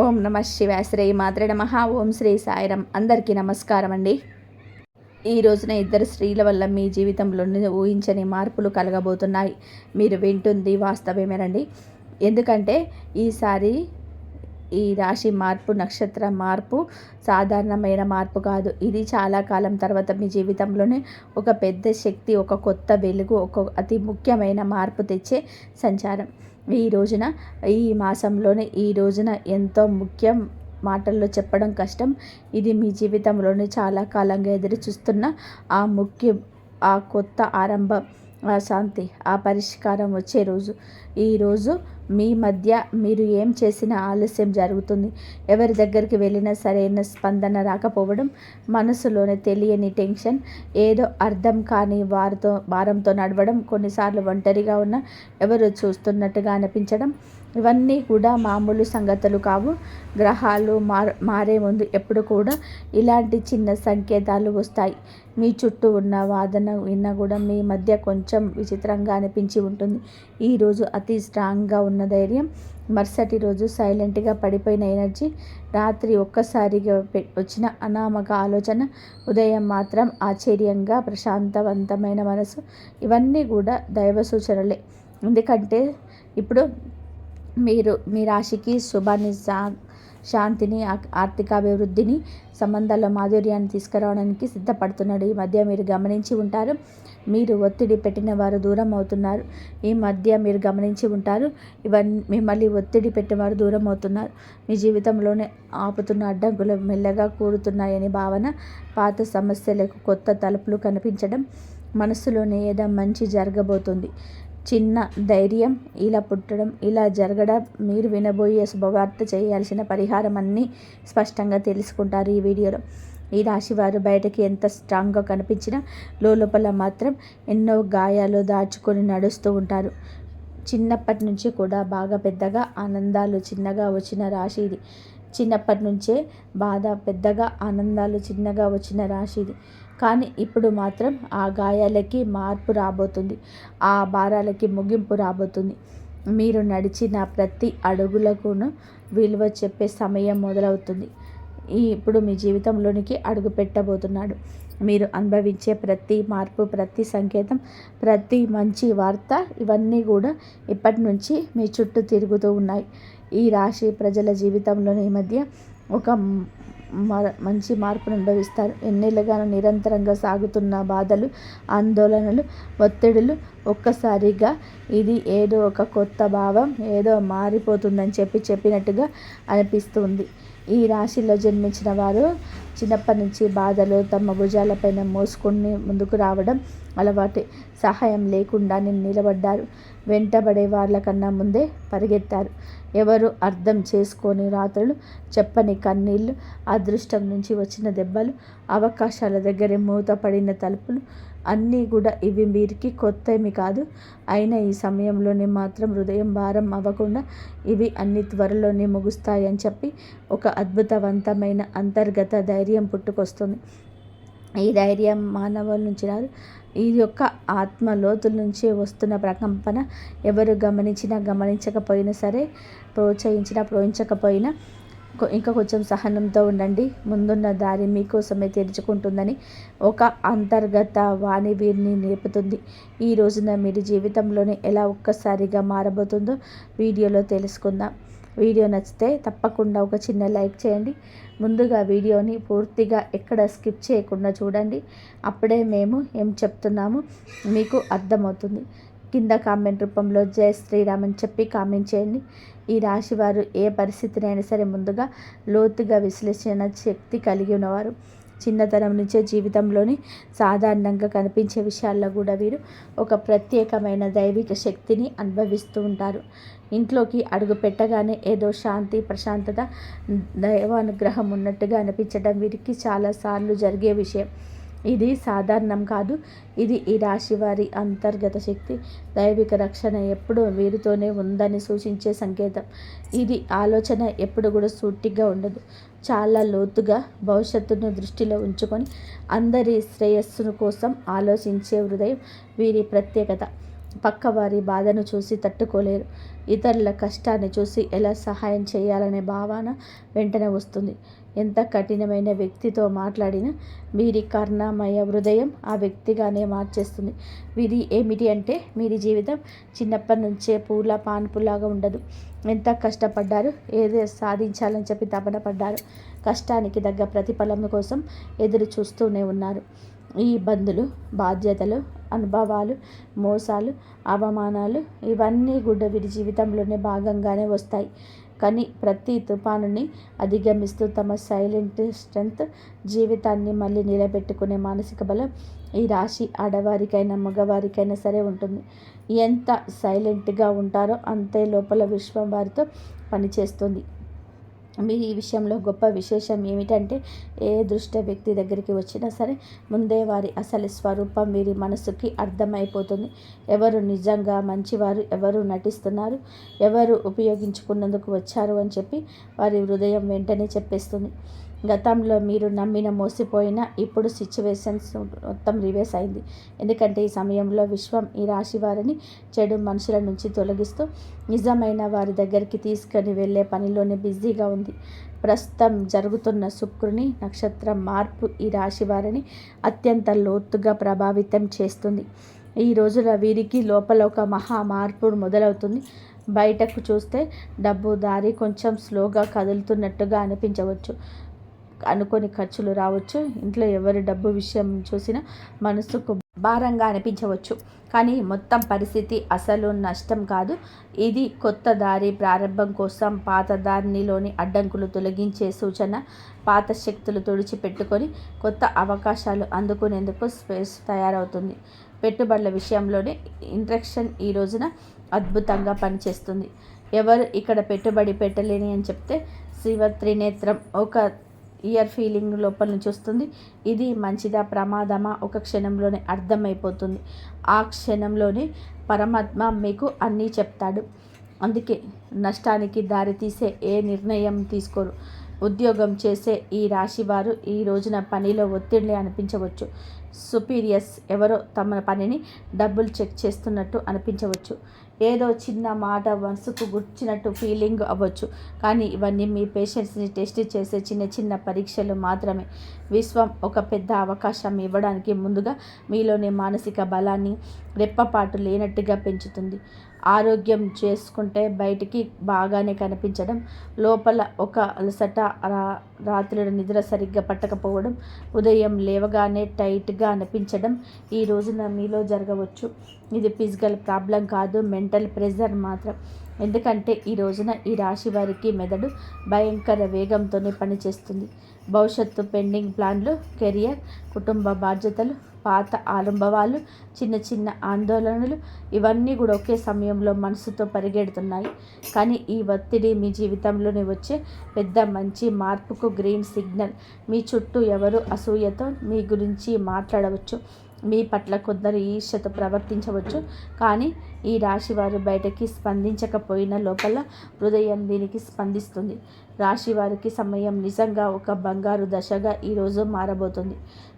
ఓం నమ శివాయ. శ్రీ మాత్రే నమః. ఓం శ్రీ సాయిరం. అందరికీ నమస్కారం అండి. ఈ రోజున ఇద్దరు స్త్రీల వల్ల మీ జీవితంలో ఊహించని మార్పులు కలగబోతున్నాయి. మీరు వింటుంది వాస్తవమేనండి. ఎందుకంటే ఈసారి ఈ రాశి మార్పు, నక్షత్ర మార్పు సాధారణమైన మార్పు కాదు. ఇది చాలా కాలం తర్వాత మీ జీవితంలోనే ఒక పెద్ద శక్తి, ఒక కొత్త వెలుగు, ఒక అతి ముఖ్యమైన మార్పు తెచ్చే సంచారం. ఈ రోజున, ఈ మాసంలోనే ఈ రోజున ఎంతో ముఖ్యం, మాటల్లో చెప్పడం కష్టం. ఇది మీ జీవితంలోనే చాలా కాలంగా ఎదురు చూస్తున్న ఆ కొత్త ఆరంభం, ఆ శాంతి, ఆ పరిష్కారం వచ్చే రోజు. ఈరోజు మీ మధ్య మీరు ఏం చేసినా ఆలస్యం జరుగుతుంది. ఎవరి దగ్గరికి వెళ్ళినా సరైన స్పందన రాకపోవడం, మనసులోనే తెలియని టెన్షన్, ఏదో అర్థం కాని భారంతో నడవడం, కొన్నిసార్లు ఒంటరిగా ఉన్న ఎవరు చూస్తున్నట్టుగా అనిపించడం, ఇవన్నీ కూడా మామూలు సంగతులు కావు. గ్రహాలు మారే ముందు ఎప్పుడు కూడా ఇలాంటి చిన్న సంకేతాలు వస్తాయి. మీ చుట్టూ ఉన్న వాదన విన్నా కూడా మీ మధ్య కొంచెం విచిత్రంగా అనిపించి ఉంటుంది. ఈరోజు అతి స్ట్రాంగ్గా ఉన్న ధైర్యం, మరుసటి రోజు సైలెంట్గా పడిపోయిన ఎనర్జీ, రాత్రి ఒక్కసారిగా వచ్చిన అనామక ఆలోచన, ఉదయం మాత్రం ఆశ్చర్యంగా ప్రశాంతవంతమైన మనసు, ఇవన్నీ కూడా దైవ సూచనలే. ఎందుకంటే ఇప్పుడు మీరు మీ రాశికి శుభాన్ని, శాంతిని, ఆర్థికాభివృద్ధిని, సంబంధాల మాధుర్యాన్ని తీసుకురావడానికి సిద్ధపడుతున్నాడు. ఈ మధ్య మీరు గమనించి ఉంటారు, మీరు ఒత్తిడి పెట్టిన వారు దూరం అవుతున్నారు. ఈ మధ్య మీరు గమనించి ఉంటారు, మిమ్మల్ని ఒత్తిడి పెట్టేవారు దూరం అవుతున్నారు. మీ జీవితంలోనే ఆపుతున్న అడ్డంకులు మెల్లగా కూడుతున్నాయని భావన, పాత సమస్యలకు కొత్త తలుపులు కనిపించడం, మనసులోనే ఏదో మంచి జరగబోతుంది. చిన్న ధైర్యం ఇలా పుట్టడం, ఇలా జరగడం, మీరు వినబోయే శుభవార్త, చేయాల్సిన పరిహారం అన్నీ స్పష్టంగా తెలుసుకుంటారు ఈ వీడియోలో. ఈ రాశివారు బయటకి ఎంత స్ట్రాంగ్గా కనిపించినా లోపల మాత్రం ఎన్నో గాయాలు దాచుకొని నడుస్తూ ఉంటారు. చిన్నప్పటి నుంచి కూడా బాగా పెద్దగా ఆనందాలు చిన్నగా వచ్చిన రాశి ఇది. చిన్నప్పటి నుంచే బాధ పెద్దగా, ఆనందాలు చిన్నగా వచ్చిన రాశి ఇది. కానీ ఇప్పుడు మాత్రం ఆ గాయాలకి మార్పు రాబోతుంది, ఆ భారాలకి ముగింపు రాబోతుంది. మీరు నడిచిన ప్రతి అడుగులకును విలువ చెప్పే సమయం మొదలవుతుంది. ఇప్పుడు మీ జీవితంలోనికి అడుగు పెట్టబోతున్నాడు. మీరు అనుభవించే ప్రతి మార్పు, ప్రతి సంకేతం, ప్రతి మంచి వార్త, ఇవన్నీ కూడా ఇప్పటి నుంచి మీ చుట్టూ తిరుగుతూ ఉన్నాయి. ఈ రాశి ప్రజల జీవితంలోని ఈ మధ్య ఒక మంచి మార్పును అనుభవిస్తారు. ఎన్నేళ్ళుగానో నిరంతరంగా సాగుతున్న బాధలు, ఆందోళనలు, ఒత్తిడులు ఒక్కసారిగా ఇది ఏదో ఒక కొత్త భావం, ఏదో మారిపోతుందని చెప్పినట్టుగా అనిపిస్తుంది. ఈ రాశిలో జన్మించిన వారు చిన్నప్పటి నుంచి బాధలు తమ భుజాలపైన మోసుకొని ముందుకు రావడం అలవాటే. సహాయం లేకుండా నిలబడ్డారు. వెంటబడే వాళ్ళకన్నా ముందే పరిగెత్తారు. ఎవరు అర్థం చేసుకోని రాత్రులు, చెప్పని కన్నీళ్ళు, అదృష్టం నుంచి వచ్చిన దెబ్బలు, అవకాశాల దగ్గరే మూతపడిన తలుపులు, అన్నీ కూడా ఇవి వీరికి కొత్తవి కాదు. అయినా ఈ సమయంలోనే మాత్రం హృదయం భారం అవ్వకుండా ఇవి అన్ని త్వరలోనే ముగుస్తాయని చెప్పి ఒక అద్భుతవంతమైన అంతర్గత ధైర్యం పుట్టుకొస్తుంది. ఈ ధైర్యం మానవుల నుంచి రాదు, ఇది యొక్క ఆత్మ లోతుల నుంచి వస్తున్న ప్రకంపన. ఎవరు గమనించకపోయినా సరే, ప్రోత్సహించకపోయినా ఇంకా కొంచెం సహనంతో ఉండండి. ముందున్న దారి మీకోసమే తెరుచుకుంటుందని ఒక అంతర్గత వాణి వీరిని నిలుపుతుంది. ఈ రోజున మీరు జీవితంలోనే ఎలా ఒక్కసారిగా మారబోతుందో వీడియోలో తెలుసుకుందాం. వీడియో నచ్చితే తప్పకుండా ఒక చిన్న లైక్ చేయండి. ముందుగా వీడియోని పూర్తిగా ఎక్కడ స్కిప్ చేయకుండా చూడండి. అప్పుడే మేము ఏం చెప్తున్నాము మీకు అర్థమవుతుంది. కింద కామెంట్ రూపంలో జై శ్రీరామ్ అని చెప్పి కామెంట్ చేయండి. ఈ రాశివారు ఏ పరిస్థితినైనా సరే ముందుగా లోతుగా విశ్లేషణ శక్తి కలిగి ఉన్నవారు. చిన్నతనం నుంచే జీవితంలోని సాధారణంగా కనిపించే విషయాల్లో కూడా వీరు ఒక ప్రత్యేకమైన దైవిక శక్తిని అనుభవిస్తూ ఉంటారు. ఇంట్లోకి అడుగు పెట్టగానే ఏదో శాంతి, ప్రశాంతత, దైవానుగ్రహం ఉన్నట్టుగా అనిపించడం వీరికి చాలాసార్లు జరిగే విషయం. ఇది సాధారణం కాదు. ఇది ఈ రాశి వారి అంతర్గత శక్తి, దైవిక రక్షణ ఎప్పుడూ వీరితోనే ఉందని సూచించే సంకేతం. ఇది ఆలోచన ఎప్పుడు కూడా సూటిగా ఉండదు. చాలా లోతుగా భవిష్యత్తును దృష్టిలో ఉంచుకొని అందరి శ్రేయస్సును కోసం ఆలోచించే హృదయం వీరి ప్రత్యేకత. పక్కవారి బాధను చూసి తట్టుకోలేరు. ఇతరుల కష్టాన్ని చూసి ఎలా సహాయం చేయాలనే భావన వెంటనే వస్తుంది. ఎంత కఠినమైన వ్యక్తితో మాట్లాడినా వీరి కరుణామయ హృదయం ఆ వ్యక్తిగానే మార్చేస్తుంది. విధి ఏమిటి అంటే వీరి జీవితం చిన్నప్పటి నుంచే పూల పాన్పులాగా ఉండదు. ఎంత కష్టపడ్డారు, ఏదో సాధించాలని చెప్పి తపన పడ్డారు. కష్టానికి తగ్గ ప్రతిఫలం కోసం ఎదురు చూస్తూనే ఉన్నారు. ఈ ఇబ్బందులు, బాధ్యతలు, అనుభవాలు, మోసాలు, అవమానాలు ఇవన్నీ కూడా వీరి జీవితంలోనే భాగంగానే వస్తాయి. కానీ ప్రతి తుఫానుని అధిగమిస్తూ తమ సైలెంట్ స్ట్రెంగ్త్, జీవితాన్ని మళ్ళీ నిలబెట్టుకునే మానసిక బలం ఈ రాశి ఆడవారికైనా మగవారికైనా సరే ఉంటుంది. ఎంత సైలెంట్గా ఉంటారో అంతే లోపల విశ్వం వారితో పనిచేస్తుంది. మీరు ఈ విషయంలో గొప్ప విశేషం ఏమిటంటే ఏ దుష్ట వ్యక్తి దగ్గరికి వచ్చినా సరే ముందే వారి అసలు స్వరూపం వీరి మనసుకి అర్థమైపోతుంది. ఎవరు నిజంగా మంచివారు, ఎవరు నటిస్తున్నారు, ఎవరు ఉపయోగించుకున్నందుకు వచ్చారు అని చెప్పి వారి హృదయం వెంటనే చెప్పేస్తుంది. గతంలో మీరు నమ్మిన మోసపోయిన ఇప్పుడు సిచ్యువేషన్స్ మొత్తం రివర్స్ అయింది. ఎందుకంటే ఈ సమయంలో విశ్వం ఈ రాశి వారిని చెడు మనుషుల నుంచి తొలగిస్తూ నిజమైన వారి దగ్గరికి తీసుకొని వెళ్ళే పనిలోనే బిజీగా ఉంది. ప్రస్తుతం జరుగుతున్న శుక్రుని నక్షత్రం మార్పు ఈ రాశి వారిని అత్యంత లోతుగా ప్రభావితం చేస్తుంది. ఈ రోజున వీరికి లోపల ఒక మహా మార్పు మొదలవుతుంది. బయటకు చూస్తే డబ్బు దారి కొంచెం స్లోగా కదులుతున్నట్టుగా అనిపించవచ్చు. అనుకోని ఖర్చులు రావచ్చు. ఇంట్లో ఎవరి డబ్బు విషయం చూసినా మనసుకు భారంగా అనిపించవచ్చు. కానీ మొత్తం పరిస్థితి అసలు నష్టం కాదు. ఇది కొత్త దారి ప్రారంభం కోసం పాత దారిలోని అడ్డంకులు తొలగించే సూచన. పాత శక్తులు తుడిచిపెట్టుకొని కొత్త అవకాశాలు అందుకునేందుకు స్పేస్ తయారవుతుంది. పెట్టుబడుల విషయంలోనే ఇంట్రెక్షన్ ఈ రోజున అద్భుతంగా పనిచేస్తుంది. ఎవరు ఇక్కడ పెట్టుబడి పెట్టలేని అని చెప్తే శివ త్రినేత్రం ఒక ఇయర్ ఫీలింగ్ లోపల నుంచి వస్తుంది. ఇది మంచిదా ప్రమాదమా ఒక క్షణంలోనే అర్థమైపోతుంది. ఆ క్షణంలోనే పరమాత్మ మీకు అన్నీ చెప్తాడు. అందుకే నష్టానికి దారితీసే ఏ నిర్ణయం తీసుకోరు. ఉద్యోగం చేసే ఈ రాశివారు ఈ రోజున పనిలో ఒత్తిడి అనిపించవచ్చు. సుపీరియర్స్ ఎవరో తమ పనిని డబుల్ చెక్ చేస్తున్నట్టు అనిపించవచ్చు. ఏదో చిన్న మాట మనసుకు గుర్చినట్టు ఫీలింగ్ అవ్వచ్చు. కానీ ఇవన్నీ మీ పేషెన్స్ని టెస్ట్ చేసే చిన్న చిన్న పరీక్షలు మాత్రమే. విశ్వం ఒక పెద్ద అవకాశం ఇవ్వడానికి ముందుగా మీలోని మానసిక బలాన్ని రెప్పపాటు లేనట్టుగా పెంచుతుంది. ఆరోగ్యం చేసుకుంటే బయటికి బాగానే కనిపించడం, లోపల ఒక అలసట, రాత్రుల నిద్ర సరిగ్గా పట్టకపోవడం, ఉదయం లేవగానే టైట్గా అనిపించడం ఈ రోజున మీలో జరగవచ్చు. ఇది ఫిజికల్ ప్రాబ్లం కాదు, మెంటల్ ప్రెషర్ మాత్రం. ఎందుకంటే ఈ రోజున ఈ రాశి వారికి మెదడు భయంకర వేగంతోనే పనిచేస్తుంది. భవిష్యత్తు పెండింగ్ ప్లాన్లు, కెరియర్, కుటుంబ బాధ్యతలు, పాత అనుభవాలు, చిన్న చిన్న ఆందోళనలు ఇవన్నీ కూడా ఒకే సమయంలో మనసుతో పరిగెడుతున్నాయి. కానీ ఈ ఒత్తిడి మీ జీవితంలోనే వచ్చే పెద్ద మంచి మార్పుకు గ్రీన్ సిగ్నల్. మీ చుట్టూ ఎవరు అసూయతో మీ గురించి మాట్లాడవచ్చు. మీ పట్ల కొందరు ఈర్ష్యతో ప్రవర్తించవచ్చు. కానీ ఈ రాశివారు బయటకి స్పందించకపోయినా లోపల హృదయం దీనికి స్పందిస్తుంది. రాశివారికి సమయం నిజంగా ఒక బంగారు దశగా ఈరోజు మారబోతుంది.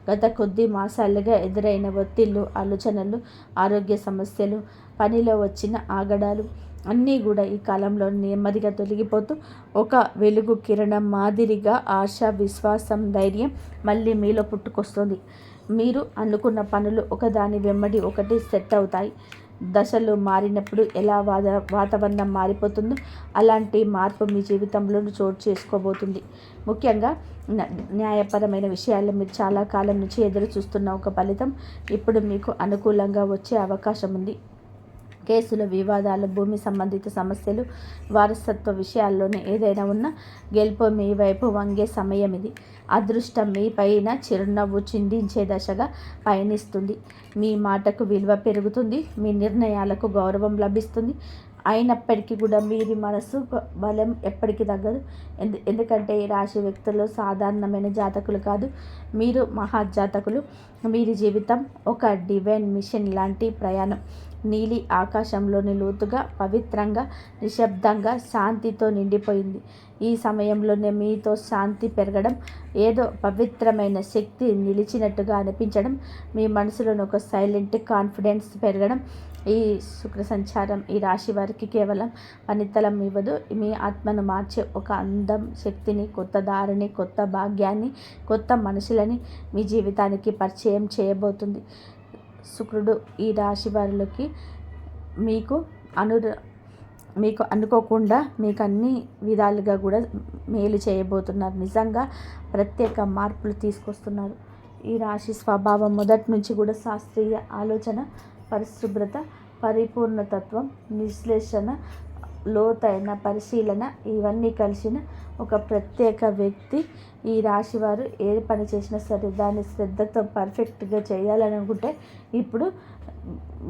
గత కొద్ది మాసాలుగా ఎదురైన ఒత్తిళ్ళు, ఆలోచనలు, ఆరోగ్య సమస్యలు, పనిలో వచ్చిన ఆగడాలు అన్నీ కూడా ఈ కాలంలో నెమ్మదిగా తొలగిపోతూ ఒక వెలుగు కిరణం మాదిరిగా ఆశ, విశ్వాసం, ధైర్యం మళ్ళీ మీలో పుట్టుకొస్తుంది. మీరు అనుకున్న పనులు ఒకదాని వెంబడి ఒకటి సెట్ అవుతాయి. దశలు మారినప్పుడు ఎలా వాతావరణం మారిపోతుందో అలాంటి మార్పు మీ జీవితంలో చోటు చేసుకోబోతుంది. ముఖ్యంగా న్యాయపరమైన విషయాల్లో మీరు చాలా కాలం నుంచి ఎదురు చూస్తున్న ఒక ఫలితం ఇప్పుడు మీకు అనుకూలంగా వచ్చే అవకాశం ఉంది. కేసులు, వివాదాలు, భూమి సంబంధిత సమస్యలు, వారసత్వ విషయాల్లోనే ఏదైనా ఉన్నా గెలుపు మీ వైపు వంగే సమయం ఇది. అదృష్టం మీ పైన చిరునవ్వు చిందించే దశగా పయనిస్తుంది. మీ మాటకు విలువ పెరుగుతుంది. మీ నిర్ణయాలకు గౌరవం లభిస్తుంది. అయినప్పటికీ కూడా మీరి మనసు బలం ఎప్పటికీ తగ్గదు. ఎందుకంటే ఈ రాశి వ్యక్తులు సాధారణమైన జాతకులు కాదు, మీరు మహాజాతకులు. మీరి జీవితం ఒక డివైన్ మిషన్ లాంటి ప్రయాణం. నీలి ఆకాశంలోని లోతుగా, పవిత్రంగా, నిశ్శబ్దంగా, శాంతితో నిండిపోయింది. ఈ సమయంలోనే మీతో శాంతి పెరగడం, ఏదో పవిత్రమైన శక్తి నిలిచినట్టుగా అనిపించడం, మీ మనసులోని ఒక సైలెంట్ కాన్ఫిడెన్స్ పెరగడం ఈ శుక్ర సంచారం ఈ రాశి వారికి కేవలం పనితలం ఇవ్వదు, మీ ఆత్మను మార్చే ఒక అందం, శక్తిని, కొత్త దారిని, కొత్త భాగ్యాన్ని, కొత్త మనుషులని మీ జీవితానికి పరిచయం చేయబోతుంది. శుక్రుడు ఈ రాశి వారికి మీకు అనుకోకుండా మీకు అన్ని విధాలుగా కూడా మేలు చేయబోతున్నారు. నిజంగా ప్రత్యేక మార్పులు తీసుకొస్తున్నారు. ఈ రాశి స్వభావం మొదటి నుంచి కూడా శాస్త్రీయ ఆలోచన, పరిశుభ్రత, పరిపూర్ణతత్వం, విశ్లేషణ, లోతైన పరిశీలన ఇవన్నీ కలిసిన ఒక ప్రత్యేక వ్యక్తి. ఈ రాశి వారు ఏ పని చేసినా సరే దాన్ని శ్రద్ధతో పర్ఫెక్ట్గా చేయాలని అనుకుంటే ఇప్పుడు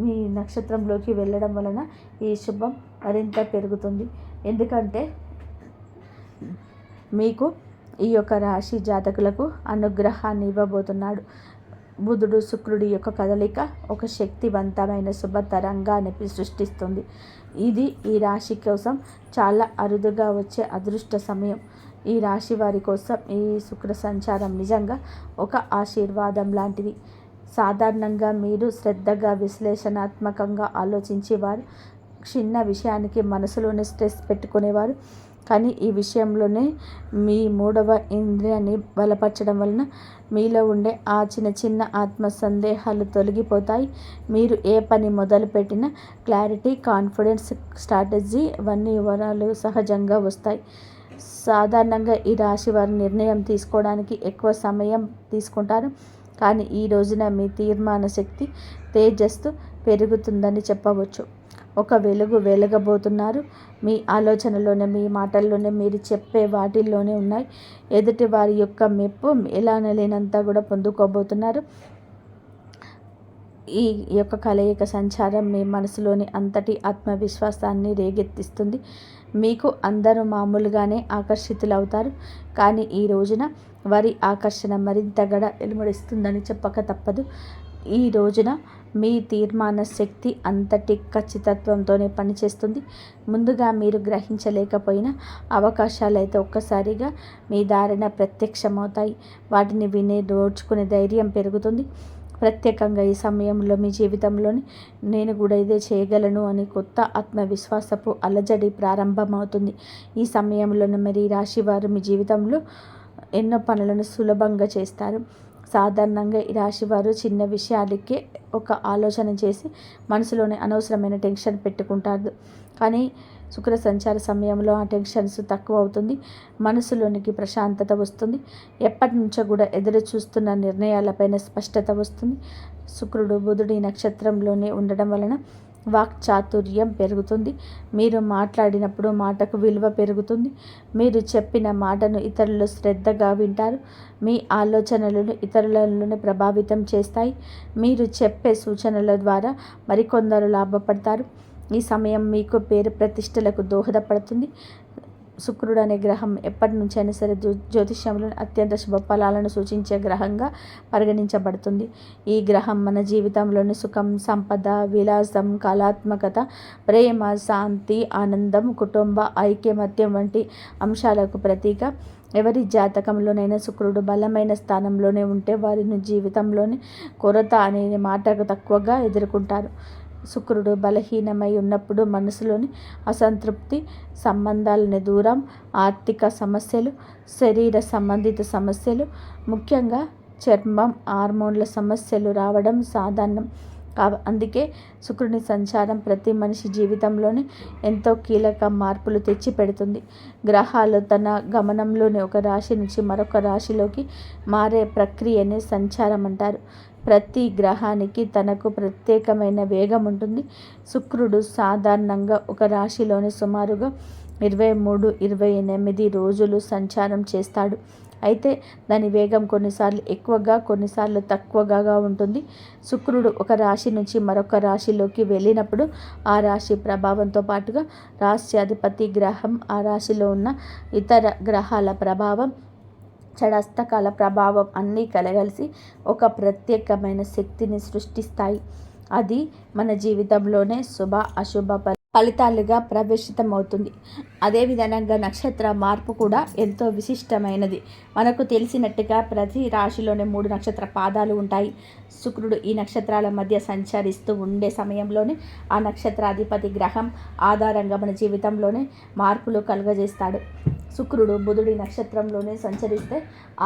మీ నక్షత్రంలోకి వెళ్ళడం వలన ఈ శుభం మరింత పెరుగుతుంది. ఎందుకంటే మీకు ఈ యొక్క రాశి జాతకులకు అనుగ్రహాన్ని ఇవ్వబోతున్నాడు. బుధుడు శుక్రుడి యొక్క కదలిక ఒక శక్తివంతమైన శుభ తరంగాన్ని సృష్టిస్తుంది. ఇది ఈ రాశి కోసం చాలా అరుదుగా వచ్చే అదృష్ట సమయం. ఈ రాశి వారి కోసం ఈ శుక్ర సంచారం నిజంగా ఒక ఆశీర్వాదం లాంటిది. సాధారణంగా మీరు శ్రద్ధగా విశ్లేషణాత్మకంగా ఆలోచించేవారు, చిన్న విషయానికి మనసులోనే స్ట్రెస్ పెట్టుకునేవారు. కానీ ఈ విషయంలోనే మీ 3వ ఇంద్రియాన్ని బలపరచడం వలన మీలో ఉండే ఆ చిన్న చిన్న ఆత్మ సందేహాలు తొలగిపోతాయి. మీరు ఏ పని మొదలుపెట్టినా క్లారిటీ, కాన్ఫిడెన్స్, స్ట్రాటజీ ఇవన్నీ వివరాలు సహజంగా వస్తాయి. సాధారణంగా ఈ రాశి వారి నిర్ణయం తీసుకోవడానికి ఎక్కువ సమయం తీసుకుంటారు. కానీ ఈ రోజున మీ తీర్మాన శక్తి, తేజస్సు పెరుగుతుందని చెప్పవచ్చు. ఒక వెలగబోతున్నారు. మీ ఆలోచనలోనే, మీ మాటల్లోనే, మీరు చెప్పే వాటిల్లోనే ఉన్నాయి. ఎదుటి వారి యొక్క మెప్పు ఎలానలేనంతా కూడా పొందుకోబోతున్నారు. ఈ యొక్క కలయిక సంచారం మీ మనసులోని అంతటి ఆత్మవిశ్వాసాన్ని రేగెత్తిస్తుంది. మీకు అందరూ మామూలుగానే ఆకర్షితులవుతారు. కానీ ఈ రోజున వారి ఆకర్షణ మరింతగా వెలువడిస్తుందని చెప్పక తప్పదు. ఈ రోజున మీ తీర్మాన శక్తి అంతటి ఖచ్చితత్వంతోనే పనిచేస్తుంది. ముందుగా మీరు గ్రహించలేకపోయిన అవకాశాలు అయితే ఒక్కసారిగా మీ దారిన ప్రత్యక్షమవుతాయి. వాటిని విని రోడ్చుకునే ధైర్యం పెరుగుతుంది. ప్రత్యేకంగా ఈ సమయంలో మీ జీవితంలోని నేను కూడా ఇదే చేయగలను అని కొత్త ఆత్మవిశ్వాసపు అలజడి ప్రారంభమవుతుంది. ఈ సమయంలోనే మరి రాశి వారు మీ జీవితంలో ఎన్నో పనులను సులభంగా చేస్తారు. సాధారణంగా ఈ రాశి వారు చిన్న విషయాలకే ఒక ఆలోచన చేసి మనసులోని అనవసరమైన టెన్షన్ పెట్టుకుంటారు. కానీ శుక్ర సంచార సమయంలో ఆ టెన్షన్స్ తక్కువ అవుతుంది. మనసులోనికి ప్రశాంతత వస్తుంది. ఎప్పటి నుంచో కూడా ఎదురు చూస్తున్న నిర్ణయాలపైన స్పష్టత వస్తుంది. శుక్రుడు బుధుడి నక్షత్రంలోనే ఉండడం వలన వాక్చాతుర్యం పెరుగుతుంది. మీరు మాట్లాడినప్పుడు మాటకు విలువ పెరుగుతుంది. మీరు చెప్పిన మాటను ఇతరులు శ్రద్ధగా వింటారు. మీ ఆలోచనలను ఇతరులను ప్రభావితం చేస్తాయి. మీరు చెప్పే సూచనల ద్వారా మరికొందరు లాభపడతారు. ఈ సమయం మీకు పేరు ప్రతిష్టలకు దోహదపడుతుంది. శుక్రుడు అనే గ్రహం ఎప్పటి నుంచైనా సరే జ్యోతిష్యంలో అత్యంత శుభ ఫలాలను సూచించే గ్రహంగా పరిగణించబడుతుంది. ఈ గ్రహం మన జీవితంలోని సుఖం, సంపద, విలాసం, కళాత్మకత, ప్రేమ, శాంతి, ఆనందం, కుటుంబ ఐక్యమత్యం వంటి అంశాలకు ప్రతీక. ఎవరి జాతకంలోనైనా శుక్రుడు బలమైన స్థానంలోనే ఉంటే వారిని జీవితంలోని కొరత అనే మాటకు తక్కువగా ఎదుర్కొంటారు. శుక్రుడు బలహీనమై ఉన్నప్పుడు మనసులోని అసంతృప్తి, సంబంధాలని దూరం, ఆర్థిక సమస్యలు, శరీర సంబంధిత సమస్యలు, ముఖ్యంగా చర్మం, హార్మోన్ల సమస్యలు రావడం సాధారణం. అందుకే శుక్రుని సంచారం ప్రతి మనిషి జీవితంలోనే ఎంతో కీలక మార్పులు తెచ్చి పెడుతుంది. గ్రహాలు తన గమనంలోని ఒక రాశి నుంచి మరొక రాశిలోకి మారే ప్రక్రియనే సంచారం అంటారు. ప్రతి గ్రహానికి తనకు ప్రత్యేకమైన వేగం ఉంటుంది. శుక్రుడు సాధారణంగా ఒక రాశిలోని సుమారుగా 23-28 రోజులు సంచారం చేస్తాడు. అయితే దాని వేగం కొన్నిసార్లు ఎక్కువగా, కొన్నిసార్లు తక్కువగా ఉంటుంది. శుక్రుడు ఒక రాశి నుంచి మరొక రాశిలోకి వెళ్ళినప్పుడు ఆ రాశి ప్రభావంతో పాటుగా రాశ్యాధిపతి గ్రహం, ఆ రాశిలో ఉన్న ఇతర గ్రహాల ప్రభావం, షడస్తకాల ప్రభావం అన్నీ కలగలిసి ఒక ప్రత్యేకమైన శక్తిని సృష్టిస్తాయి. అది మన జీవితంలోనే శుభ అశుభ ఫలితాలుగా ప్రవేశితమవుతుంది. అదేవిధంగా నక్షత్ర మార్పు కూడా ఎంతో విశిష్టమైనది. మనకు తెలిసినట్టుగా ప్రతి రాశిలోనే 3 నక్షత్ర పాదాలు ఉంటాయి. శుక్రుడు ఈ నక్షత్రాల మధ్య సంచరిస్తూ ఉండే సమయంలోనే ఆ నక్షత్రాధిపతి గ్రహం ఆధారంగా మన జీవితంలోనే మార్పులు కలుగజేస్తాడు. శుక్రుడు బుధుడి నక్షత్రంలోనే సంచరిస్తే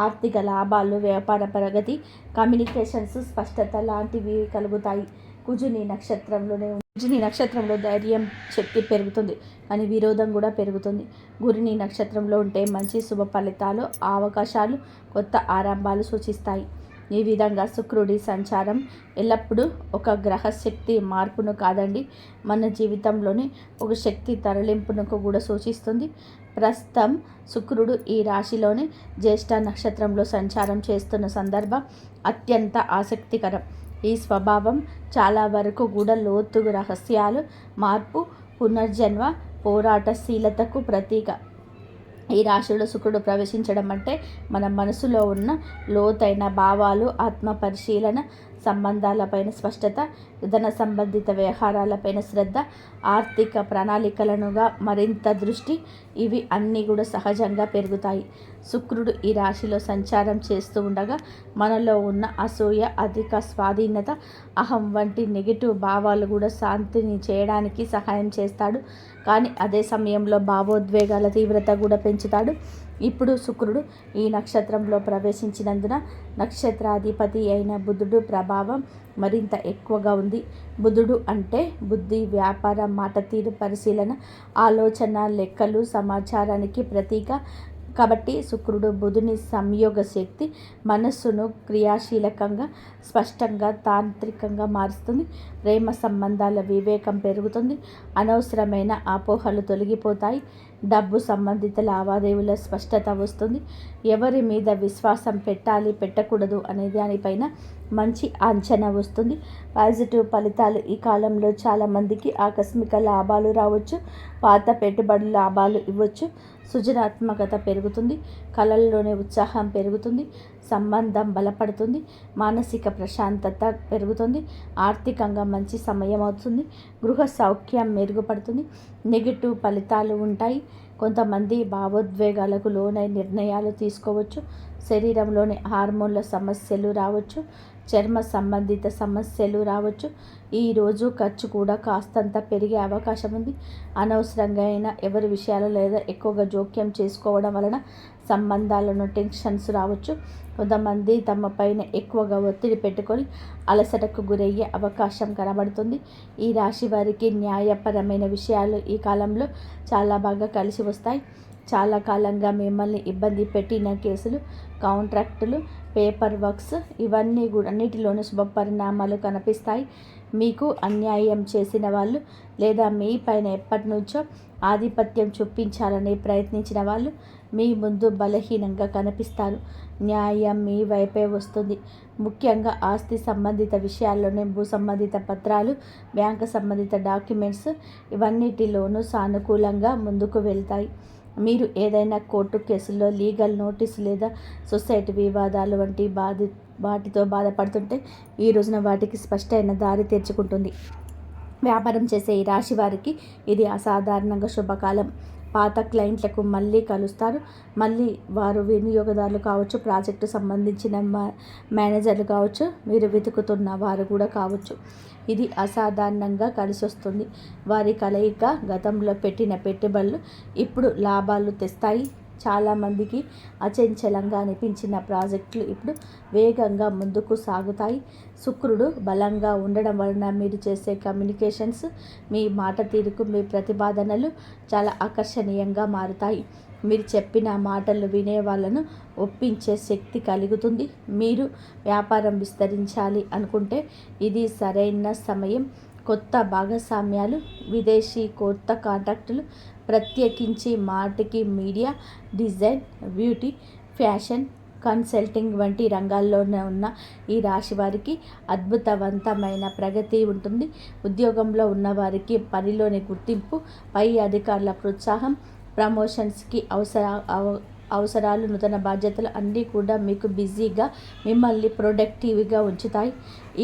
ఆర్థిక లాభాలు, వ్యాపార ప్రగతి, కమ్యూనికేషన్స్, స్పష్టత లాంటివి కలుగుతాయి. కుజుని నక్షత్రంలో ధైర్యం, శక్తి పెరుగుతుంది, కానీ విరోధం కూడా పెరుగుతుంది. గురుని నక్షత్రంలో ఉంటే మంచి శుభ ఫలితాలు, అవకాశాలు, కొత్త ఆరంభాలు సూచిస్తాయి. ఈ విధంగా శుక్రుడి సంచారం ఎల్లప్పుడూ ఒక గ్రహ శక్తి మార్పును కాదండి, మన జీవితంలోని ఒక శక్తి తరలింపును కూడా సూచిస్తుంది. ప్రస్తుతం శుక్రుడు ఈ రాశిలోని జ్యేష్ఠ నక్షత్రంలో సంచారం చేస్తున్న సందర్భం అత్యంత ఆసక్తికరం. ఈ స్వభావం చాలా వరకు కూడా లోతు రహస్యాలు, మార్పు, పునర్జన్మ, పోరాటశీలతకు ప్రతీక. ఈ రాశిలో శుక్రుడు ప్రవేశించడం అంటే మన మనసులో ఉన్న లోతైన భావాలు, ఆత్మ పరిశీలన, సంబంధాలపైన స్పష్టత, ధన సంబంధిత వ్యవహారాలపైన శ్రద్ధ, ఆర్థిక ప్రణాళికలనుగా మరింత దృష్టి, ఇవి అన్నీ కూడా సహజంగా పెరుగుతాయి. శుక్రుడు ఈ రాశిలో సంచారం చేస్తూ ఉండగా మనలో ఉన్న అసూయ, అధిక స్వాధీనత, అహం వంటి నెగిటివ్ భావాలు కూడా శాంతిని చేయడానికి సహాయం చేస్తాడు. కానీ అదే సమయంలో భావోద్వేగాల తీవ్రత కూడా పెంచుతాడు. ఇప్పుడు శుక్రుడు ఈ నక్షత్రంలో ప్రవేశించినందున నక్షత్రాధిపతి అయిన బుధుడు ప్రభావం మరింత ఎక్కువగా ఉంది. బుధుడు అంటే బుద్ధి, వ్యాపారం, మాట తీరు, పరిశీలన, ఆలోచన, లెక్కలు, సమాచారానికి ప్రతీక. కాబట్టి శుక్రుడు బుధుని సంయోగ శక్తి మనస్సును క్రియాశీలకంగా, స్పష్టంగా, తాంత్రికంగా మారుస్తుంది. ప్రేమ సంబంధాల వివేకం పెరుగుతుంది. అనవసరమైన అపోహలు తొలగిపోతాయి. డబ్బు సంబంధిత లావాదేవీల స్పష్టత వస్తుంది. ఎవరి మీద విశ్వాసం పెట్టాలి, పెట్టకూడదు అనే దానిపైన మంచి అంచనా వస్తుంది. పాజిటివ్ ఫలితాలు. ఈ కాలంలో చాలామందికి ఆకస్మిక లాభాలు రావచ్చు. పాత పెట్టుబడుల లాభాలు ఇవ్వచ్చు. సృజనాత్మకత పెరుగుతుంది. కళల్లోనే ఉత్సాహం పెరుగుతుంది. సంబంధం బలపడుతుంది. మానసిక ప్రశాంతత పెరుగుతుంది. ఆర్థికంగా మంచి సమయం అవుతుంది. గృహ సౌఖ్యం మెరుగుపడుతుంది. నెగిటివ్ ఫలితాలు ఉంటాయి. కొంతమంది భావోద్వేగాలకు లోనై నిర్ణయాలు తీసుకోవచ్చు. శరీరంలోని హార్మోన్ల సమస్యలు రావచ్చు. చర్మ సంబంధిత సమస్యలు రావచ్చు. ఈరోజు ఖర్చు కూడా కాస్తంత పెరిగే అవకాశం ఉంది. అనవసరంగా అయినా ఎవరి విషయాలు లేదా ఎక్కువగా జోక్యం చేసుకోవడం వలన సంబంధాలను టెన్షన్స్ రావచ్చు. కొంతమంది తమ పైన ఎక్కువగా ఒత్తిడి పెట్టుకొని అలసటకు గురయ్యే అవకాశం కనబడుతుంది. ఈ రాశి వారికి న్యాయపరమైన విషయాలు ఈ కాలంలో చాలా బాగా కలిసి వస్తాయి. చాలా కాలంగా మిమ్మల్ని ఇబ్బంది పెట్టిన కేసులు, కాంట్రాక్టులు, పేపర్ వర్క్స్, ఇవన్నీ కూడా అన్నిటిలోనూ శుభ పరిణామాలు కనిపిస్తాయి. మీకు అన్యాయం చేసిన వాళ్ళు లేదా మీ పైన ఎప్పటి నుంచో ఆధిపత్యం చూపించాలని ప్రయత్నించిన వాళ్ళు మీ ముందు బలహీనంగా కనిపిస్తారు. న్యాయం మీ వైపే వస్తుంది. ముఖ్యంగా ఆస్తి సంబంధిత విషయాల్లోనే భూ సంబంధిత పత్రాలు, బ్యాంకు సంబంధిత డాక్యుమెంట్స్, ఇవన్నిటిలోనూ సానుకూలంగా ముందుకు వెళ్తాయి. మీరు ఏదైనా కోర్టు కేసుల్లో లీగల్ నోటీసు లేదా సొసైటీ వివాదాలు వంటి వాటితో బాధపడుతుంటే ఈ రోజున వాటికి స్పష్టమైన దారి తెరుచుకుంటుంది. వ్యాపారం చేసే ఈ రాశి వారికి ఇది అసాధారణంగా శుభకాలం. పాత క్లయింట్లకు మళ్ళీ కలుస్తారు. మళ్ళీ వారు వినియోగదారులు కావచ్చు, ప్రాజెక్టు సంబంధించిన మేనేజర్లు కావచ్చు, మీరు వెతుకుతున్న వారు కూడా కావచ్చు. ఇది అసాధారణంగా కలిసి వస్తుంది. వారి కలయిక గతంలో పెట్టిన పెట్టుబడులు ఇప్పుడు లాభాలు తెస్తాయి. చాలామందికి అచంచలంగా అనిపించిన ప్రాజెక్టులు ఇప్పుడు వేగంగా ముందుకు సాగుతాయి. శుక్రుడు బలంగా ఉండడం వలన మీరు చేసే కమ్యూనికేషన్స్, మీ మాట తీరుకు, మీ ప్రతిపాదనలు చాలా ఆకర్షణీయంగా మారుతాయి. మీరు చెప్పిన మాటలు వినే వాళ్ళను ఒప్పించే శక్తి కలుగుతుంది. మీరు వ్యాపారం విస్తరించాలి అనుకుంటే ఇది సరైన సమయం. కొత్త భాగస్వామ్యాలు, విదేశీ కొత్త కాంటాక్టులు, ప్రత్యేకించి మాటికి media, design, beauty, fashion, consulting వంటి రంగాల్లోనే ఉన్న ఈ రాశి వారికి అద్భుతవంతమైన ప్రగతి ఉంటుంది. ఉద్యోగంలో ఉన్నవారికి పనిలోని గుర్తింపు, పై అధికారుల ప్రోత్సాహం, ప్రమోషన్స్కి అవసరాలు, నూతన బాధ్యతలు అన్నీ కూడా మీకు బిజీగా, మిమ్మల్ని ప్రొడక్టివ్గా ఉంచుతాయి.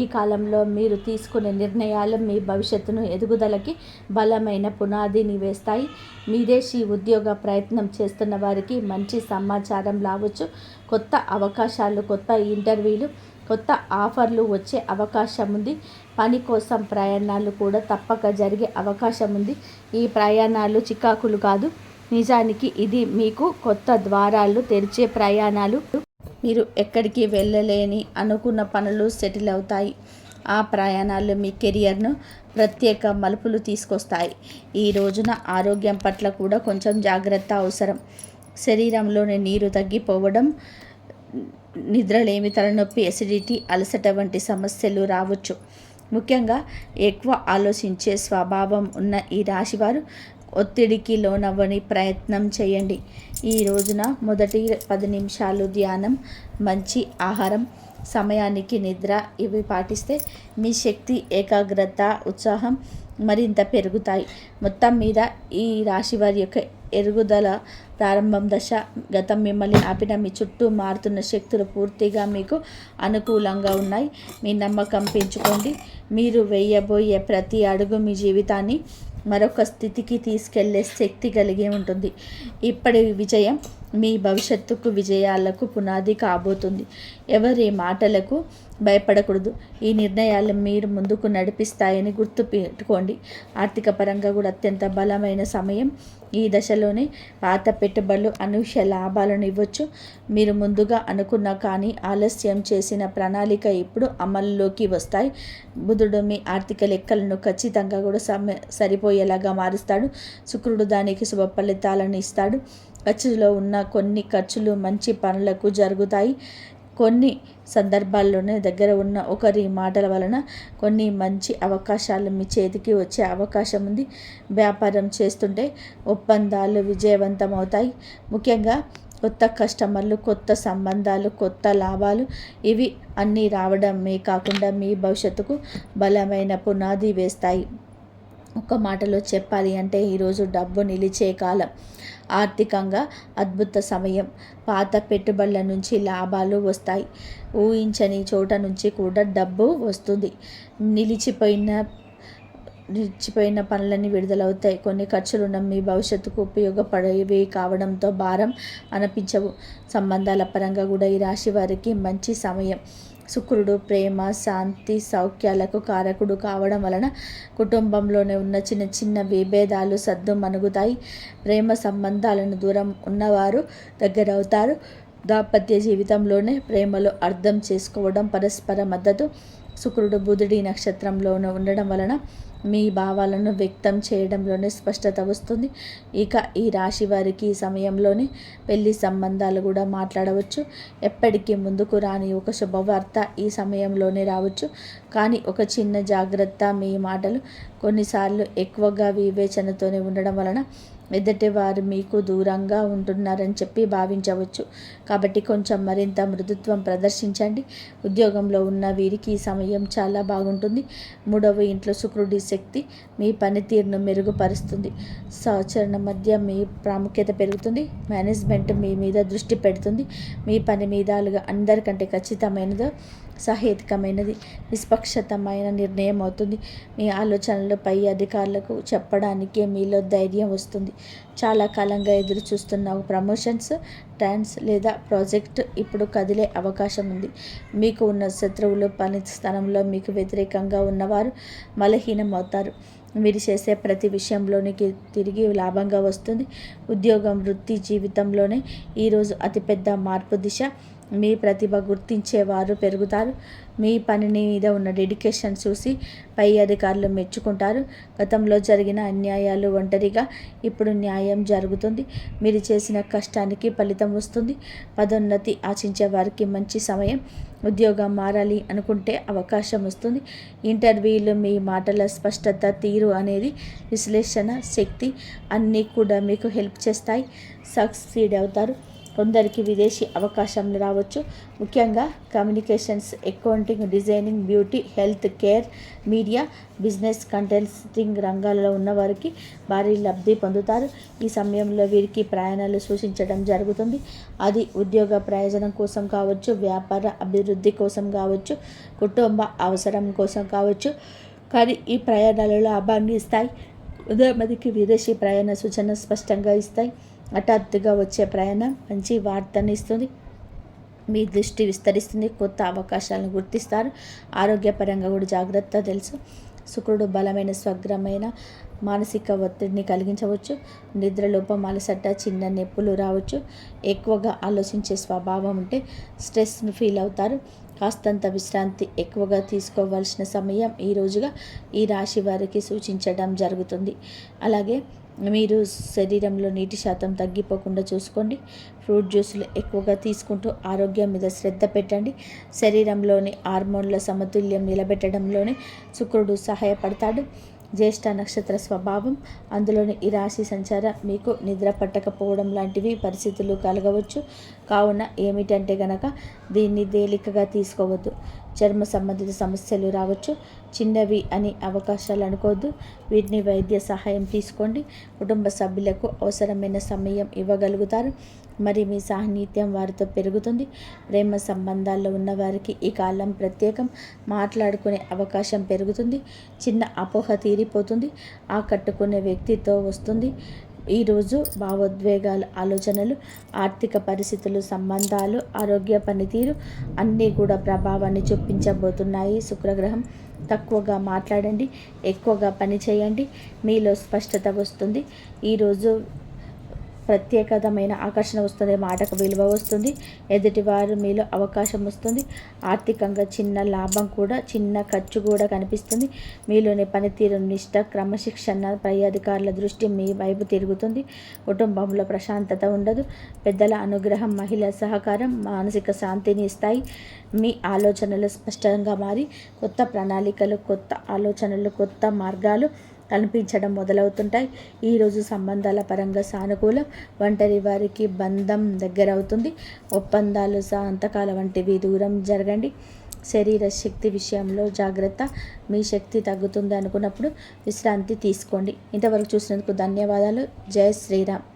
ఈ కాలంలో మీరు తీసుకునే నిర్ణయాలు మీ భవిష్యత్తును ఎదుగుదలకి బలమైన పునాదిని వేస్తాయి. విదేశీ ఉద్యోగ ప్రయత్నం చేస్తున్న వారికి మంచి సమాచారం రావచ్చు. కొత్త అవకాశాలు, కొత్త ఇంటర్వ్యూలు, కొత్త ఆఫర్లు వచ్చే అవకాశం ఉంది. పని కోసం ప్రయాణాలు కూడా తప్పక జరిగే అవకాశం ఉంది. ఈ ప్రయాణాలు చికాకులు కాదు, నిజానికి ఇది మీకు కొత్త ద్వారాలు తెరిచే ప్రయాణాలు. మీరు ఎక్కడికి వెళ్ళలేని అనుకున్న పనులు సెటిల్ అవుతాయి. ఆ ప్రయాణాలు మీ కెరియర్ను ప్రత్యేక మలుపులు తీసుకొస్తాయి. ఈ రోజున ఆరోగ్యం పట్ల కూడా కొంచెం జాగ్రత్త అవసరం. శరీరంలోని నీరు తగ్గిపోవడం, నిద్రలేమి, తలనొప్పి, ఎసిడిటీ, అలసట వంటి సమస్యలు రావచ్చు. ముఖ్యంగా ఎక్కువ ఆలోచించే స్వభావం ఉన్న ఈ రాశివారు ఒత్తిడికి లోనవ్వని ప్రయత్నం చేయండి. ఈ రోజున మొదటి 10 నిమిషాలు ధ్యానం, మంచి ఆహారం, సమయానికి నిద్ర ఇవి పాటిస్తే మీ శక్తి, ఏకాగ్రత, ఉత్సాహం మరింత పెరుగుతాయి. మొత్తం మీద ఈ రాశి వారి యొక్క ఎదుగుదల ప్రారంభం దశ. గతం మిమ్మల్ని ఆపిన మీ చుట్టూ మారుతున్న శక్తులు పూర్తిగా మీకు అనుకూలంగా ఉన్నాయి. మీ నమ్మకం పెంచుకోండి. మీరు వేయబోయే ప్రతి అడుగు మీ జీవితాన్ని మరొక స్థితికి తీసుకెళ్లే శక్తి కలిగి ఉంటుంది. ఇప్పటి విజయం మీ భవిష్యత్తుకు, విజయాలకు పునాది కాబోతుంది. ఎవరి మాటలకు భయపడకూడదు. ఈ నిర్ణయాలు మీరు ముందుకు నడిపిస్తాయని గుర్తుపెట్టుకోండి. ఆర్థిక పరంగా కూడా అత్యంత బలమైన సమయం. ఈ దశలోనే పాత పెట్టుబడులు అనూహ్య లాభాలను ఇవ్వచ్చు. మీరు ముందుగా అనుకున్న కానీ ఆలస్యం చేసిన ప్రణాళిక ఇప్పుడు అమల్లోకి వస్తాయి. బుధుడు మీ ఆర్థిక లెక్కలను ఖచ్చితంగా కూడా సరిపోయేలాగా మారుస్తాడు. శుక్రుడు దానికి శుభ ఫలితాలను ఇస్తాడు. ఖర్చులో ఉన్న కొన్ని ఖర్చులు మంచి పనులకు జరుగుతాయి. కొన్ని సందర్భాల్లోనే దగ్గర ఉన్న ఒకరి మాటల వలన కొన్ని మంచి అవకాశాలు మీ చేతికి వచ్చే అవకాశం ఉంది. వ్యాపారం చేస్తుంటే ఒప్పందాలు విజయవంతమవుతాయి. ముఖ్యంగా కొత్త కస్టమర్లు, కొత్త సంబంధాలు, కొత్త లాభాలు ఇవి అన్నీ రావడమే కాకుండా మీ భవిష్యత్తుకు బలమైన పునాది వేస్తాయి. ఒక మాటలో చెప్పాలి అంటే ఈరోజు డబ్బు నిలిచే కాలం. ఆర్థికంగా అద్భుత సమయం. పాత పెట్టుబడుల నుంచి లాభాలు వస్తాయి. ఊహించని చోట నుంచి కూడా డబ్బు వస్తుంది. నిలిచిపోయిన పనులన్నీ విడుదలవుతాయి. కొన్ని ఖర్చులున్న మీ భవిష్యత్తుకు ఉపయోగపడేవి కావడంతో భారం అనిపించవు. సంబంధాల పరంగా కూడా ఈ రాశి వారికి మంచి సమయం. శుక్రుడు ప్రేమ, శాంతి, సౌఖ్యాలకు కారకుడు కావడం వలన కుటుంబంలోనే ఉన్న చిన్న చిన్న విభేదాలు సద్దుమణుగుతాయి. ప్రేమ సంబంధాలను దూరం ఉన్నవారు దగ్గరవుతారు. దాంపత్య జీవితంలోనే ప్రేమలో అర్థం చేసుకోవడం, పరస్పర మద్దతు. శుక్రుడు బుధుడి నక్షత్రంలోనే ఉండడం వలన మీ భావాలను వ్యక్తం చేయడంలోనే స్పష్టత వస్తుంది. ఇక ఈ రాశి వారికి ఈ సమయంలోనే పెళ్లి సంబంధాలు కూడా మాట్లాడవచ్చు. ఎప్పటికీ ముందుకు రాని ఒక శుభవార్త ఈ సమయంలోనే రావచ్చు. కానీ ఒక చిన్న జాగ్రత్త, మీ మాటలు కొన్నిసార్లు ఎక్కువగా వివేచనతోనే ఉండడం వలన ఎదుటి వారు మీకు దూరంగా ఉంటున్నారని చెప్పి భావించవచ్చు. కాబట్టి కొంచెం మరింత మృదుత్వం ప్రదర్శించండి. ఉద్యోగంలో ఉన్న వీరికి ఈ సమయం చాలా బాగుంటుంది. 3వ ఇంట్లో శుక్రుడి శక్తి మీ పనితీరును మెరుగుపరుస్తుంది. సహచరుల మధ్య మీ ప్రాముఖ్యత పెరుగుతుంది. మేనేజ్మెంట్ మీ మీద దృష్టి పెడుతుంది. మీ పని మీద అందరికంటే ఖచ్చితమైనది, సహేతుకమైనది, నిష్పక్షతమైన నిర్ణయం అవుతుంది. మీ ఆలోచనలు పై అధికారులకు చెప్పడానికే మీలో ధైర్యం వస్తుంది. చాలా కాలంగా ఎదురు చూస్తున్న ప్రమోషన్స్, ట్రాన్స్ లేదా ప్రాజెక్ట్ ఇప్పుడు కదిలే అవకాశం ఉంది. మీకు ఉన్న శత్రువులు, పని స్థలంలో మీకు వ్యతిరేకంగా ఉన్నవారు బలహీనం అవుతారు. మీరు చేసే ప్రతి విషయంలోనికి తిరిగి లాభంగా వస్తుంది. ఉద్యోగం, వృత్తి జీవితంలోనే ఈరోజు అతిపెద్ద మార్పు దిశ. మీ ప్రతిభ గుర్తించేవారు పెరుగుతారు. మీ పని మీద ఉన్న డెడికేషన్ చూసి పై అధికారులు మెచ్చుకుంటారు. గతంలో జరిగిన అన్యాయాలు ఒంటరిగా ఇప్పుడు న్యాయం జరుగుతుంది. మీరు చేసిన కష్టానికి ఫలితం వస్తుంది. పదోన్నతి ఆశించే వారికి మంచి సమయం. ఉద్యోగం మారాలి అనుకుంటే అవకాశం వస్తుంది. ఇంటర్వ్యూలు, మీ మాటల స్పష్టత, తీరు అనేది విశ్లేషణ శక్తి అన్నీ కూడా మీకు హెల్ప్ చేస్తాయి. సక్సీడ్ అవుతారు. కొందరికి విదేశీ అవకాశాలు రావచ్చు. ముఖ్యంగా communications, accounting, designing, beauty, health care, media, business, contesting రంగాల్లో ఉన్నవారికి భారీ లబ్ధి పొందుతారు. ఈ సమయంలో వీరికి ప్రయాణాలు సూచించడం జరుగుతుంది. అది ఉద్యోగ ప్రయోజనం కోసం కావచ్చు, వ్యాపార అభివృద్ధి కోసం కావచ్చు, కుటుంబ అవసరం కోసం కావచ్చు. కానీ ఈ ప్రయాణాలు లాభాన్ని ఇస్తాయి. ఉదాహరణకి విదేశీ ప్రయాణ సూచన స్పష్టంగా ఇస్తాయి. హఠాత్తుగా వచ్చే ప్రయాణం మంచి వార్తని ఇస్తుంది. మీ దృష్టి విస్తరిస్తుంది. కొత్త అవకాశాలను గుర్తిస్తారు. ఆరోగ్యపరంగా కూడా జాగ్రత్త తెలుసు. శుక్రుడు బలమైన స్వగ్రమైన మానసిక ఒత్తిడిని కలిగించవచ్చు. నిద్రలోపం, అలసట, చిన్న నొప్పులు రావచ్చు. ఎక్కువగా ఆలోచించే స్వభావం ఉంటే స్ట్రెస్ను ఫీల్ అవుతారు. కాస్తంత విశ్రాంతి ఎక్కువగా తీసుకోవాల్సిన సమయం ఈ రోజుగా ఈ రాశి వారికి సూచించడం జరుగుతుంది. అలాగే మీరు శరీరంలో నీటి శాతం తగ్గిపోకుండా చూసుకోండి. ఫ్రూట్ జ్యూసులు ఎక్కువగా తీసుకుంటూ ఆరోగ్యం మీద శ్రద్ధ పెట్టండి. శరీరంలోని హార్మోన్ల సమతుల్యం నిలబెట్టడంలోనే శుక్రుడు సహాయపడతాడు. జ్యేష్ఠ నక్షత్ర స్వభావం, అందులోని ఈ రాశి సంచారం మీకు నిద్ర పట్టకపోవడం లాంటివి పరిస్థితులు కలగవచ్చు. కావున ఏమిటంటే గనక దీన్ని తేలికగా తీసుకోవద్దు. చర్మ సంబంధిత సమస్యలు రావచ్చు. చిన్నవి అని అవకాశాలు అనుకోవద్దు. వీటిని వైద్య సహాయం తీసుకోండి. కుటుంబ సభ్యులకు అవసరమైన సమయం ఇవ్వగలుగుతారు. మరి మీ సాన్నిధ్యం వారితో పెరుగుతుంది. ప్రేమ సంబంధాల్లో ఉన్నవారికి ఈ కాలం ప్రత్యేకం. మాట్లాడుకునే అవకాశం పెరుగుతుంది. చిన్న అపోహ తీరిపోతుంది. ఆకట్టుకునే వ్యక్తితో వస్తుంది. ఈరోజు భావోద్వేగాలు, ఆలోచనలు, ఆర్థిక పరిస్థితులు, సంబంధాలు, ఆరోగ్య పనితీరు అన్నీ కూడా ప్రభావాన్ని చూపించబోతున్నాయి. శుక్రగ్రహం. తక్కువగా మాట్లాడండి, ఎక్కువగా పని చేయండి. మీలో స్పష్టత వస్తుంది. ఈరోజు ప్రత్యేకమైన ఆకర్షణ వస్తుంది. మాటకు విలువ వస్తుంది. ఎదుటివారు మీలో అవకాశం వస్తుంది. ఆర్థికంగా చిన్న లాభం కూడా, చిన్న ఖర్చు కూడా కనిపిస్తుంది. మీలోని పనితీరు, నిష్ట, క్రమశిక్షణ, పై అధికారుల దృష్టి మీ వైపు తిరుగుతుంది. కుటుంబంలో ప్రశాంతత ఉండదు. పెద్దల అనుగ్రహం, మహిళల సహకారం మానసిక శాంతిని ఇస్తాయి. మీ ఆలోచనలు స్పష్టంగా మారి కొత్త ప్రణాళికలు, కొత్త ఆలోచనలు, కొత్త మార్గాలు కనిపించడం మొదలవుతుంటాయి. ఈరోజు సంబంధాల పరంగా సానుకూలం. ఒంటరి వారికి బంధం దగ్గరవుతుంది. ఒప్పందాలు, సంతకాల వంటివి దూరం జరగండి. శరీర శక్తి విషయంలో జాగ్రత్త. మీ శక్తి తగ్గుతుంది అనుకున్నప్పుడు విశ్రాంతి తీసుకోండి. ఇంతవరకు చూసినందుకు ధన్యవాదాలు. జై శ్రీరామ్.